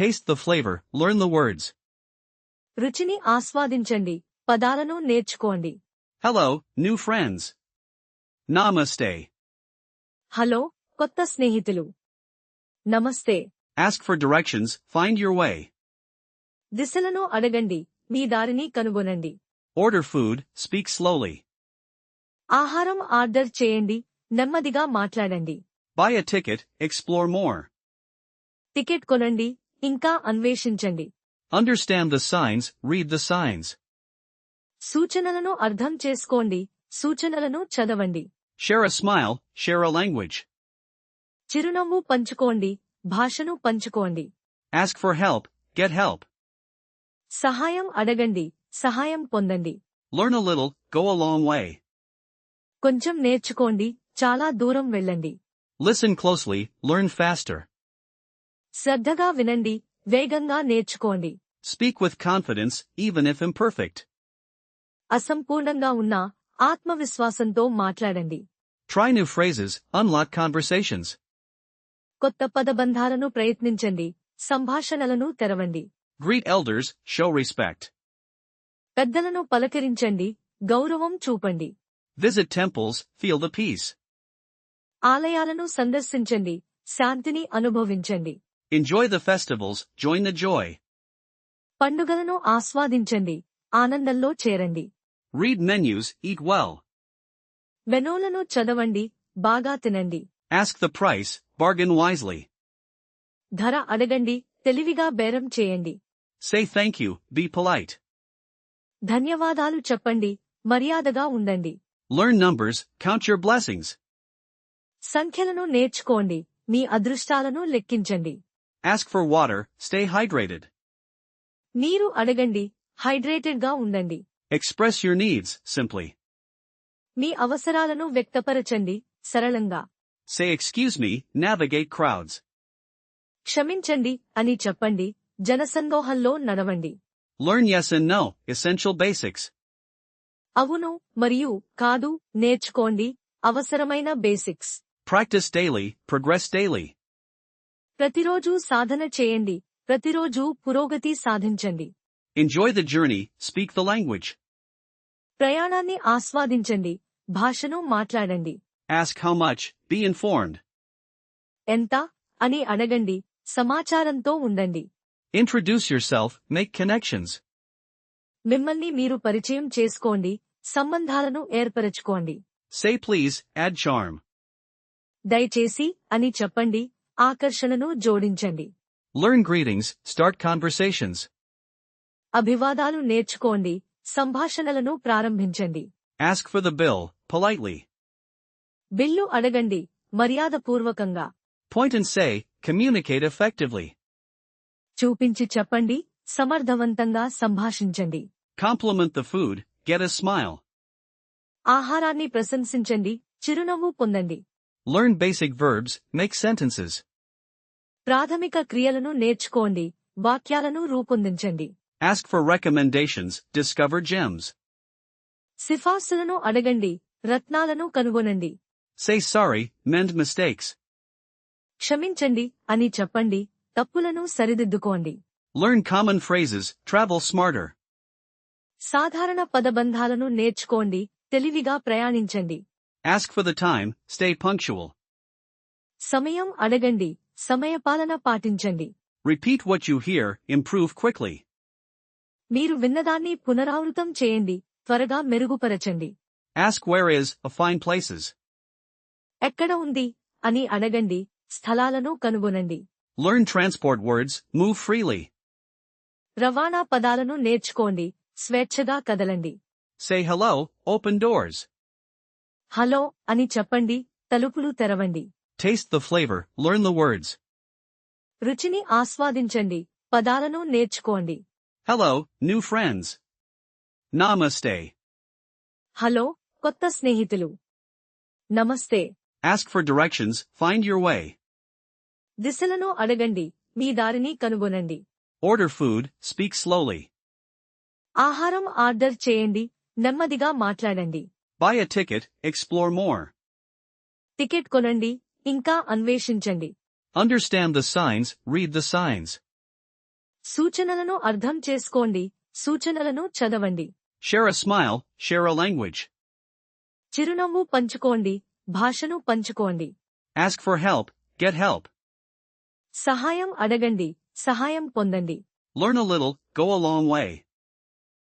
Taste the flavor, learn the words. రుచిని ఆస్వాదించండి, పదాలను నేర్చుకోండి. Hello, new friends. Namaste. Hello, కొత్త స్నేహితులు. నమస్తే. Ask for directions, find your way. దిశలను అడగండి, మీ దారిని కనుగొనండి. Order food, speak slowly. ఆహారం ఆర్డర్ చేయండి, నెమ్మదిగా మాట్లాడండి. Buy a ticket, explore more. Ticket కొనండి, ఇంకా అన్వేషించండి. Understand the signs, read the signs. సూచనలను అర్థం చేసుకోండి, సూచనలను చదవండి. Share a smile, share a language. చిరునవ్వు పంచుకోండి, భాషను పంచుకోండి. Ask for help, get help. సహాయం అడగండి, సహాయం పొందండి. Learn a little, go a long way. కొంచెం నేర్చుకోండి, చాలా దూరం వెళ్ళండి. Listen closely, learn faster. శ్రద్ధగా వినండి, వేగంగా నేర్చుకోండి. Speak with confidence, even if imperfect. అసంపూర్ణంగా ఉన్నా ఆత్మవిశ్వాసంతో మాట్లాడండి. Try new phrases, unlock conversations. కొత్త పదబంధాలను ప్రయత్నించండి, సంభాషణలను తెరవండి. Greet elders, show respect. పెద్దలను పలకరించండి, గౌరవం చూపండి. Visit temples, feel the peace. ఆలయాలను సందర్శించండి, శాంతిని అనుభవించండి. Enjoy the festivals, join the joy. పండుగలను ఆస్వాదించండి, ఆనందంలో చేరండి. Read menus, eat well. మెనూలను చదవండి, బాగా తినండి. Ask the price, bargain wisely. ధర అడగండి, తెలివిగా బేరం చేయండి. Say thank you, be polite. ధన్యవాదాలు చెప్పండి, మర్యాదగా ఉండండి. Learn numbers, count your blessings. సంఖ్యలను నేర్చుకోండి, మీ అదృష్టాలను లెక్కించండి. Ask for water, stay hydrated. నీరు అడగండి, హైడ్రేటెడ్గా ఉండండి. Express your needs, simply. మీ అవసరాలను వ్యక్తపరచండి, సరళంగా. Say excuse me, navigate crowds. క్షమించండి అని చెప్పండి, జనసందోహంలో నడవండి. Learn yes and no, essential basics. అవును మరియు కాదు నేర్చుకోండి, అవసరమైన basics. Practice daily, progress daily. ప్రతిరోజూ సాధన చేయండి, ప్రతిరోజూ పురోగతి సాధించండి. Enjoy the journey, speak the language. ప్రయాణాన్ని ఆస్వాదించండి, భాషను మాట్లాడండి. Ask how much, be informed. ఎంత అని అడగండి, సమాచారంతో ఉండండి. Introduce yourself, make connections. మిమ్మల్ని మీరు పరిచయం చేసుకోండి, సంబంధాలను ఏర్పరచుకోండి. Say please, add charm. దయచేసి అని చెప్పండి, ఆకర్షణను జోడించండి. Learn greetings, start conversations. అభివాదాలు నేర్చుకోండి, సంభాషణలను ప్రారంభించండి. Ask for the bill, politely. Bill అడగండి, మర్యాదపూర్వకంగా. Point and say, communicate effectively. చూపించి చెప్పండి, సమర్థవంతంగా సంభాషించండి. Compliment the food, get a smile. ఆహారాన్ని ప్రశంసించండి, చిరునవ్వు పొందండి. Learn basic verbs, make sentences. ప్రాథమిక క్రియలను నేర్చుకోండి, వాక్యాలను రూపొందించండి. Ask for recommendations, discover gems. సిఫార్సులను అడగండి, రత్నాలను కనుగొనండి. Say sorry, mend mistakes. క్షమించండి అని చెప్పండి, తప్పులను సరిదిద్దుకోండి. Learn common phrases, travel smarter. సాధారణ పదబంధాలను నేర్చుకోండి, తెలివిగా ప్రయాణించండి. Ask for the time, stay punctual. సమయం అడగండి, సమయపాలన పాటించండి. Repeat what you hear, improve quickly. మీరు విన్నదాన్ని పునరావృతం చేయండి, త్వరగా మెరుగుపరచండి. Ask where is, find places. ఎక్కడ ఉంది అని అడగండి, స్థలాలను కనుగొనండి. Learn transport words, move freely. రవాణా పదాలను నేర్చుకోండి, స్వేచ్ఛగా కదలండి. Say hello, open doors. Hello అని చెప్పండి, తలుపులు తెరవండి. Taste the flavor, learn the words. రుచిని ఆస్వాదించండి, పదాలను నేర్చుకోండి. Hello, new friends. Namaste. Hello, కొత్త స్నేహితులు. నమస్తే. Ask for directions, find your way. దిశలను అడగండి, మీ దారిని కనుగొనండి. Order food, speak slowly. ఆహారం ఆర్డర్ చేయండి, నెమ్మదిగా మాట్లాడండి. Buy a ticket, explore more. Ticket కొనండి, ఇంకా అన్వేషించండి. Understand the signs, read the signs. సూచనలను అర్థం చేసుకోండి, సూచనలను చదవండి. Share a smile, share a language. చిరునవ్వు పంచుకోండి, భాషను పంచుకోండి. Ask for help, get help. సహాయం అడగండి, సహాయం పొందండి. Learn a little, go a long way.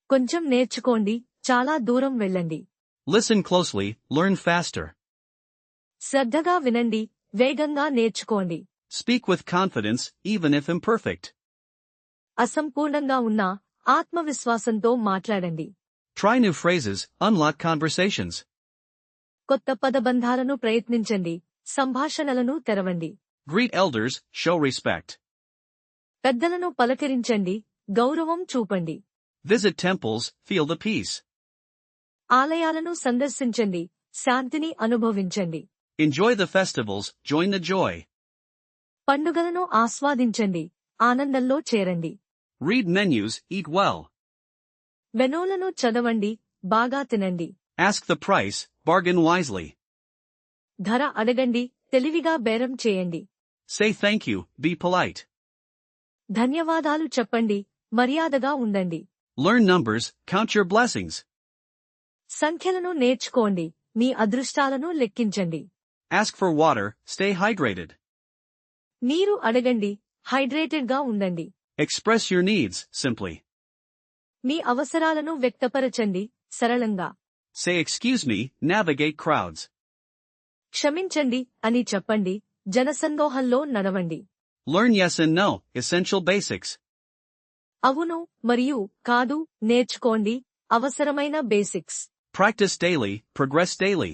కొంచెం నేర్చుకోండి, చాలా దూరం వెళ్ళండి. Listen closely, learn faster. శ్రద్ధగా వినండి, వేగంగా నేర్చుకోండి. Speak with confidence, even if imperfect. అసంపూర్ణంగా ఉన్నా ఆత్మవిశ్వాసంతో మాట్లాడండి. Try new phrases, unlock conversations. కొత్త పదబంధాలను ప్రయత్నించండి, సంభాషణలను తెరవండి. Greet elders, show respect. పెద్దలను పలకరించండి, గౌరవం చూపండి. Visit temples, feel the peace. ఆలయాలను సందర్శించండి, శాంతిని అనుభవించండి. Enjoy the festivals, join the joy. పండుగలను ఆస్వాదించండి, ఆనందంలో చేరండి. Read menus, eat well. మెనూలను చదవండి, బాగా తినండి. Ask the price, bargain wisely. ధర అడగండి, తెలివిగా బేరం చేయండి. Say thank you, be polite. ధన్యవాదాలు చెప్పండి, మర్యాదగా ఉండండి. Learn numbers, count your blessings. సంఖ్యలను నేర్చుకోండి, మీ అదృష్టాలను లెక్కించండి. Ask for water, stay hydrated. నీరు అడగండి, హైడ్రేటెడ్ గా ఉండండి. Express your needs, simply. మీ అవసరాలను వ్యక్తపరచండి, సరళంగా. Say excuse me, navigate crowds. క్షమించండి అని చెప్పండి, జనసందోహంలో నడవండి. Learn yes and no, essential basics. అవును మరియు కాదు నేర్చుకోండి, అవసరమైన basics. Practice daily, progress daily.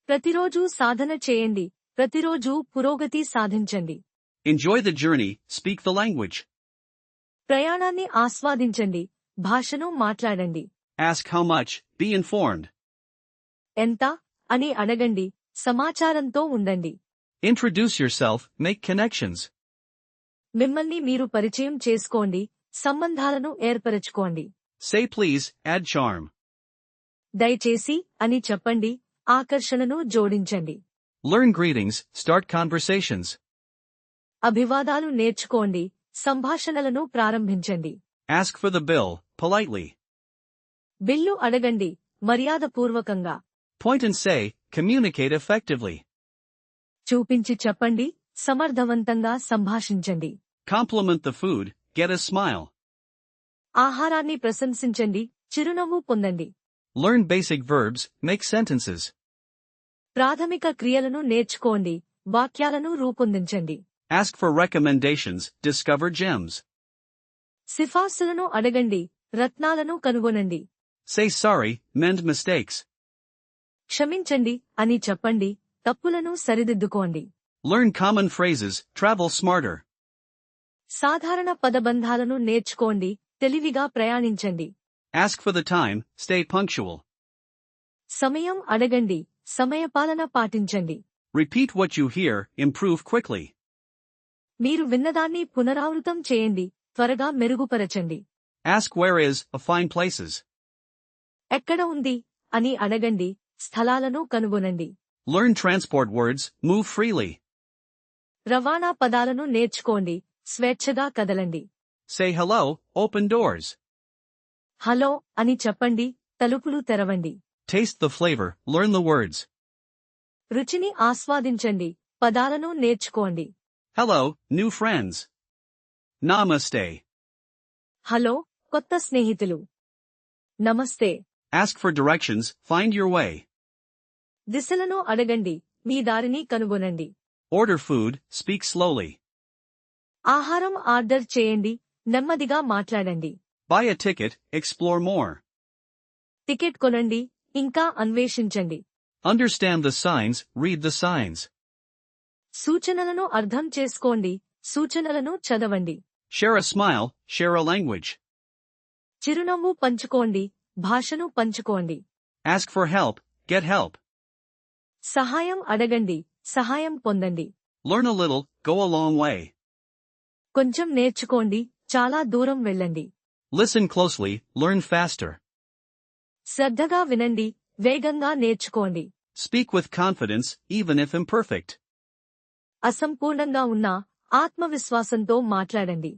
ప్రతిరోజూ సాధన చేయండి, ప్రతిరోజూ పురోగతి సాధించండి. Enjoy the journey, speak the language. ప్రయాణాన్ని ఆస్వాదించండి, భాషను మాట్లాడండి. Ask how much, be informed. ఎంత అని అడగండి, సమాచారంతో ఉండండి. Introduce yourself, make connections. మిమ్మల్ని మీరు పరిచయం చేసుకోండి, సంబంధాలను ఏర్పరచుకోండి. Say please, add charm. దయచేసి అని చెప్పండి, ఆకర్షణను జోడించండి. Learn greetings, start conversations. అభివాదాలు నేర్చుకోండి, సంభాషణలను ప్రారంభించండి. Ask for the bill, politely. Bill అడగండి, మర్యాదపూర్వకంగా. Point and say, communicate effectively. చూపించి చెప్పండి, సమర్థవంతంగా సంభాషించండి. Compliment the food, get a smile. ఆహారాన్ని ప్రశంసించండి, చిరునవ్వు పొందండి. Learn basic verbs, make sentences. ప్రాథమిక క్రియలను నేర్చుకోండి, వాక్యాలను రూపొందించండి. Ask for recommendations, discover gems. సిఫార్సులను అడగండి, రత్నాలను కనుగొనండి. Say sorry, mend mistakes. క్షమించండి అని చెప్పండి, తప్పులను సరిదిద్దుకోండి. Learn common phrases, travel smarter. సాధారణ పదబంధాలను నేర్చుకోండి, తెలివిగా ప్రయాణించండి. Ask for the time, stay punctual. సమయం అడగండి, సమయపాలన పాటించండి. Repeat what you hear, improve quickly. మీరు విన్నదాన్ని పునరావృతం చేయండి, త్వరగా మెరుగుపరచండి. Ask where is, find places. ఎక్కడ ఉంది అని అడగండి, స్థలాలను కనుగొనండి. Learn transport words, move freely. రవాణా పదాలను నేర్చుకోండి, స్వేచ్ఛగా కదలండి. Say hello, open doors. Hello అని చెప్పండి, తలుపులు తెరవండి. Taste the flavor, learn the words. రుచిని ఆస్వాదించండి, పదాలను నేర్చుకోండి. Hello, new friends. Namaste. Hello, కొత్త స్నేహితులు. నమస్తే. Ask for directions, find your way. దిశలను అడగండి, మీ దారిని కనుగొనండి. Order food, speak slowly. ఆహారం ఆర్డర్ చేయండి, నెమ్మదిగా మాట్లాడండి. Buy a ticket, explore more. Ticket కొనండి, ఇంకా అన్వేషించండి. Understand the signs, read the signs. సూచనలను అర్థం చేసుకోండి, సూచనలను చదవండి. Share a smile, share a language. చిరునవ్వు పంచుకోండి, భాషను పంచుకోండి. Ask for help, get help. సహాయం అడగండి, సహాయం పొందండి. Learn a little, go a long way. కొంచెం నేర్చుకోండి, చాలా దూరం వెళ్ళండి. Listen closely, learn faster. శ్రద్ధగా వినండి, వేగంగా నేర్చుకోండి. Speak with confidence, even if imperfect. అసంపూర్ణంగా ఉన్నా ఆత్మవిశ్వాసంతో మాట్లాడండి.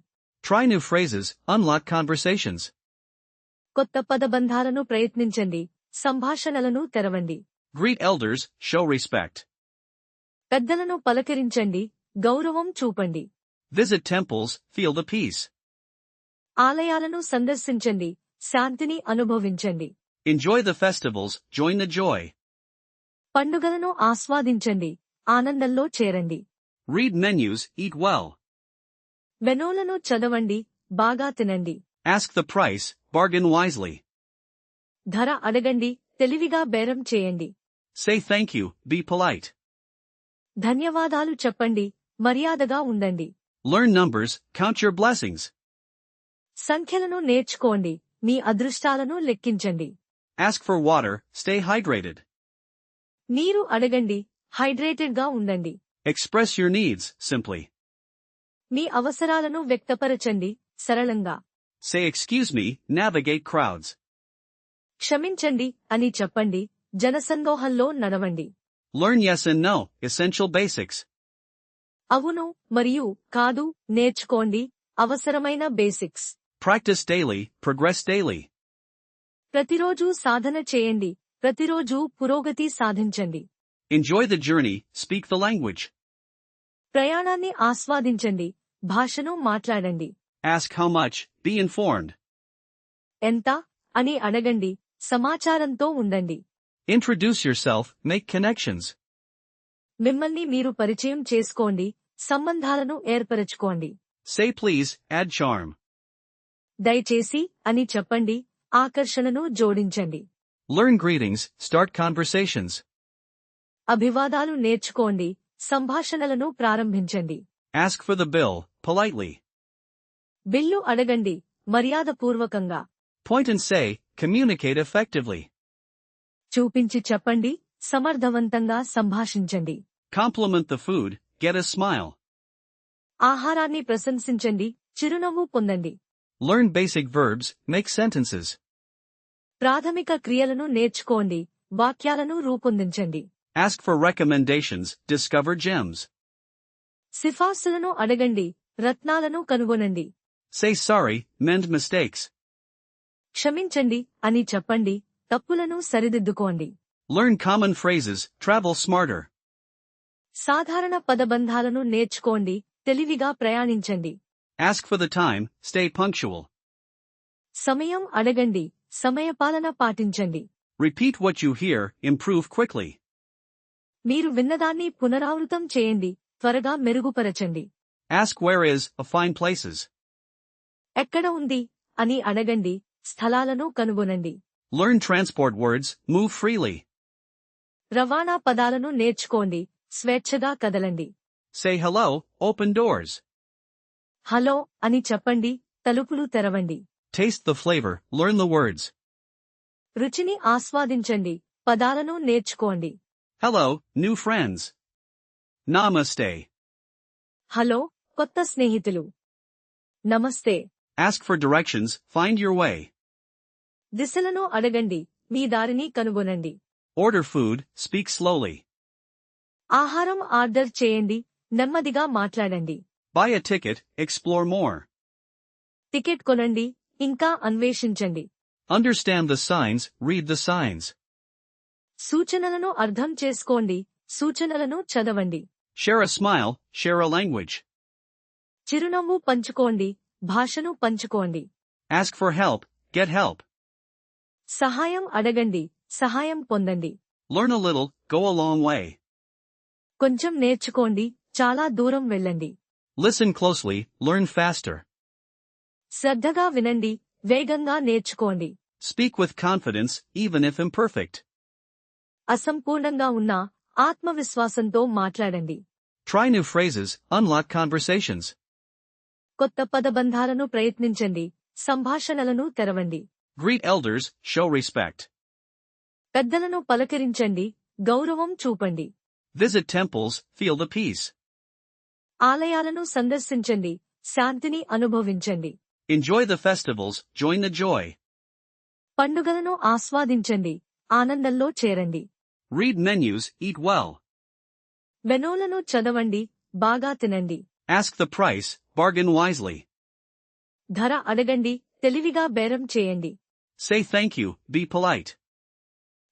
Try new phrases, unlock conversations. కొత్త పదబంధాలను ప్రయత్నించండి, సంభాషణలను తెరవండి. Greet elders, show respect. పెద్దలను పలకరించండి, గౌరవం చూపండి. Visit temples, feel the peace. ఆలయాలను సందర్శించండి, శాంతిని అనుభవించండి. Enjoy the festivals, join the joy. పండుగలను ఆస్వాదించండి, ఆనందంలో చేరండి. Read menus, eat well. మెనూలను చదవండి, బాగా తినండి. Ask the price, bargain wisely. ధర అడగండి, తెలివిగా బేరం చేయండి. Say thank you, be polite. ధన్యవాదాలు చెప్పండి, మర్యాదగా ఉండండి. Learn numbers, count your blessings. సంఖ్యలను నేర్చుకోండి, మీ అదృష్టాలను లెక్కించండి. Ask for water, stay hydrated. నీరు అడగండి, హైడ్రేటెడ్గా ఉండండి. Express your needs, simply. మీ అవసరాలను వ్యక్తపరచండి, సరళంగా. Say excuse me, navigate crowds. క్షమించండి అని చెప్పండి, జనసందోహంలో నడవండి. Learn yes and no, essential basics. అవును మరియు కాదు నేర్చుకోండి, అవసరమైన basics. Practice daily, progress daily. ప్రతిరోజూ సాధన చేయండి, ప్రతిరోజూ పురోగతి సాధించండి. Enjoy the journey, speak the language. ప్రయాణాన్ని ఆస్వాదించండి, భాషను మాట్లాడండి. Ask how much, be informed. ఎంత అని అడగండి, సమాచారంతో ఉండండి. Introduce yourself, make connections. మిమ్మల్ని మీరు పరిచయం చేసుకోండి, సంబంధాలను ఏర్పరచుకోండి. Say please, add charm. దయచేసి అని చెప్పండి, ఆకర్షణను జోడించండి. Learn greetings, start conversations. అభివాదాలు నేర్చుకోండి, సంభాషణలను ప్రారంభించండి. Ask for the bill, politely. Bill అడగండి, మర్యాదపూర్వకంగా. Point and say, communicate effectively. చూపించి చెప్పండి, సమర్థవంతంగా సంభాషించండి. Compliment the food, get a smile. ఆహారాన్ని ప్రశంసించండి, చిరునవ్వు పొందండి. Learn basic verbs, make sentences. ప్రాథమిక క్రియలను నేర్చుకోండి, వాక్యాలను రూపొందించండి. Ask for recommendations, discover gems. సిఫార్సులను అడగండి, రత్నాలను కనుగొనండి. Say sorry, mend mistakes. క్షమించండి అని చెప్పండి, తప్పులను సరిదిద్దుకోండి. Learn common phrases, travel smarter. సాధారణ పదబంధాలను నేర్చుకోండి, తెలివిగా ప్రయాణించండి. Ask for the time, stay punctual. సమయం అడగండి, సమయపాలన పాటించండి. Repeat what you hear, improve quickly. మీరు విన్నదాన్ని పునరావృతం చేయండి, త్వరగా మెరుగుపరచండి. Ask where is, find places. ఎక్కడ ఉంది అని అడగండి, స్థలాలను కనుగొనండి. Learn transport words, move freely. రవాణా పదాలను నేర్చుకోండి, స్వేచ్ఛగా కదలండి. Say hello, open doors. Hello అని చెప్పండి, తలుపులు తెరవండి. Taste the flavor, learn the words. రుచిని ఆస్వాదించండి, పదాలను నేర్చుకోండి. Hello, new friends. Namaste. Hello, కొత్త స్నేహితులు. నమస్తే. Ask for directions, find your way. దిశలను అడగండి, మీ దారిని కనుగొనండి. Order food, speak slowly. ఆహారం ఆర్డర్ చేయండి, నెమ్మదిగా మాట్లాడండి. Buy a ticket, explore more. Ticket కొనండి, ఇంకా అన్వేషించండి. Understand the signs, read the signs. సూచనలను అర్థం చేసుకోండి, సూచనలను చదవండి. Share a smile, share a language. చిరునవ్వు పంచుకోండి, భాషను పంచుకోండి. Ask for help, get help. సహాయం అడగండి, సహాయం పొందండి. Learn a little, go a long way. కొంచెం నేర్చుకోండి, చాలా దూరం వెళ్ళండి. Listen closely, learn faster. శ్రద్ధగా వినండి, వేగంగా నేర్చుకోండి. Speak with confidence, even if imperfect. అసంపూర్ణంగా ఉన్నా ఆత్మవిశ్వాసంతో మాట్లాడండి. Try new phrases, unlock conversations. కొత్త పదబంధాలను ప్రయత్నించండి, సంభాషణలను తెరవండి. Greet elders, show respect. పెద్దలను పలకరించండి, గౌరవం చూపండి. Visit temples, feel the peace. ఆలయాలను సందర్శించండి, శాంతిని అనుభవించండి. Enjoy the festivals, join the joy. పండుగలను ఆస్వాదించండి, ఆనందంలో చేరండి. Read menus, eat well. మెనూలను చదవండి, బాగా తినండి. Ask the price, bargain wisely. ధర అడగండి, తెలివిగా బేరం చేయండి. Say thank you, be polite.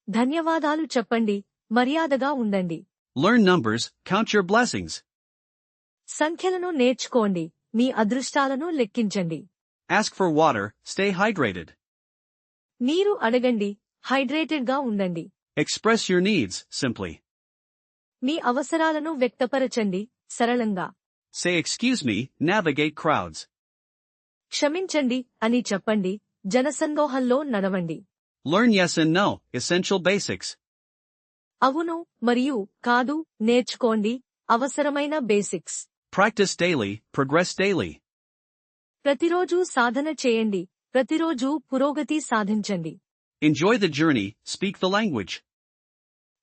ధన్యవాదాలు చెప్పండి, మర్యాదగా ఉండండి. Learn numbers, count your blessings. సంఖ్యలను నేర్చుకోండి, మీ అదృష్టాలను లెక్కించండి. Ask for water, stay hydrated. నీరు అడగండి, హైడ్రేటెడ్గా ఉండండి. Express your needs, simply. మీ అవసరాలను వ్యక్తపరచండి, సరళంగా. Say excuse me, navigate crowds. క్షమించండి అని చెప్పండి, జనసందోహంలో నడవండి. Learn yes and no, essential basics. అవును మరియు కాదు నేర్చుకోండి, అవసరమైన basics. Practice daily, progress daily. ప్రతిరోజూ సాధన చేయండి, ప్రతిరోజూ పురోగతి సాధించండి. Enjoy the journey, speak the language.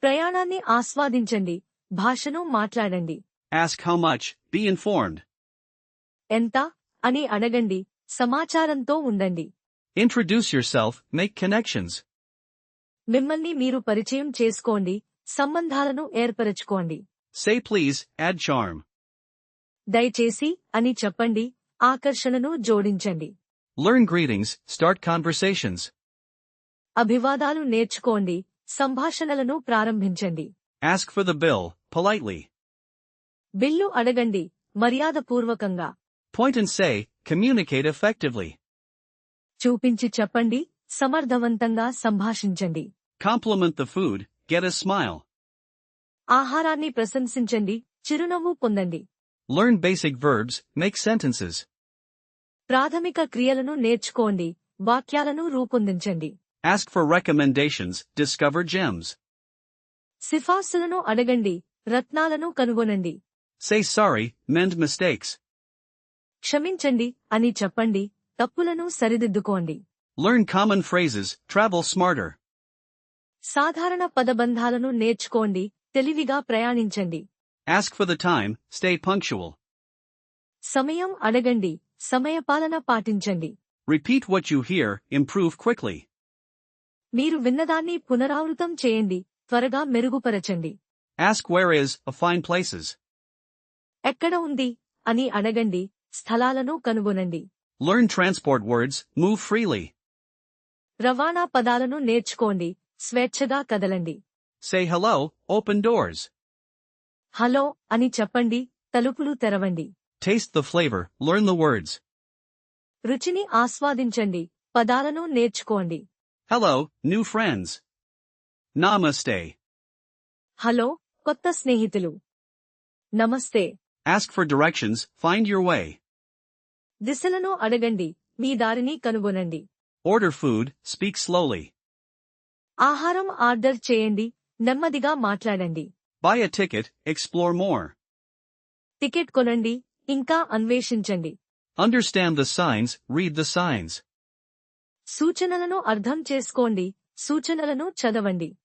ప్రయాణాన్ని ఆస్వాదించండి, భాషను మాట్లాడండి. Ask how much, be informed. ఎంత అని అడగండి, సమాచారంతో ఉండండి. Introduce yourself, make connections. మిమ్మల్ని మీరు పరిచయం చేసుకోండి, సంబంధాలను ఏర్పరచుకోండి. Say please, add charm. దయచేసి అని చెప్పండి, ఆకర్షణను జోడించండి. Learn greetings, start conversations. అభివాదాలు నేర్చుకోండి, సంభాషణలను ప్రారంభించండి. Ask for the bill, politely. Bill అడగండి, మర్యాదపూర్వకంగా. Point and say, communicate effectively. చూపించి చెప్పండి, సమర్థవంతంగా సంభాషించండి. Compliment the food, get a smile. ఆహారాన్ని ప్రశంసించండి, చిరునవ్వు పొందండి. Learn basic verbs, make sentences. ప్రాథమిక క్రియలను నేర్చుకోండి, వాక్యాలను రూపొందించండి. Ask for recommendations, discover gems. సిఫార్సులను అడగండి, రత్నాలను కనుగొనండి. Say sorry, mend mistakes. క్షమించండి అని చెప్పండి, తప్పులను సరిదిద్దుకోండి. Learn common phrases, travel smarter. సాధారణ పదబంధాలను నేర్చుకోండి, తెలివిగా ప్రయాణించండి. Ask for the time, stay punctual. సమయం అడగండి, సమయపాలన పాటించండి. Repeat what you hear, improve quickly. మీరు విన్నదాన్ని పునరావృతం చేయండి, త్వరగా మెరుగుపరచండి. Ask where is, find places. ఎక్కడ ఉంది అని అడగండి, స్థలాలను కనుగొనండి. Learn transport words, move freely. రవాణా పదాలను నేర్చుకోండి, స్వేచ్ఛగా కదలండి. Say hello, open doors. Hello అని చెప్పండి, తలుపులు తెరవండి. Taste the flavor, learn the words. రుచిని ఆస్వాదించండి, పదాలను నేర్చుకోండి. Hello, new friends. Namaste. Hello, కొత్త స్నేహితులు. నమస్తే. Ask for directions, find your way. దిశలను అడగండి, మీ దారిని కనుగొనండి. Order food, speak slowly. ఆహారం ఆర్డర్ చేయండి, నెమ్మదిగా మాట్లాడండి. Buy a ticket, explore more. Ticket కొనండి, ఇంకా అన్వేషించండి. Understand the signs, read the signs. సూచనలను అర్థం చేసుకోండి, సూచనలను చదవండి.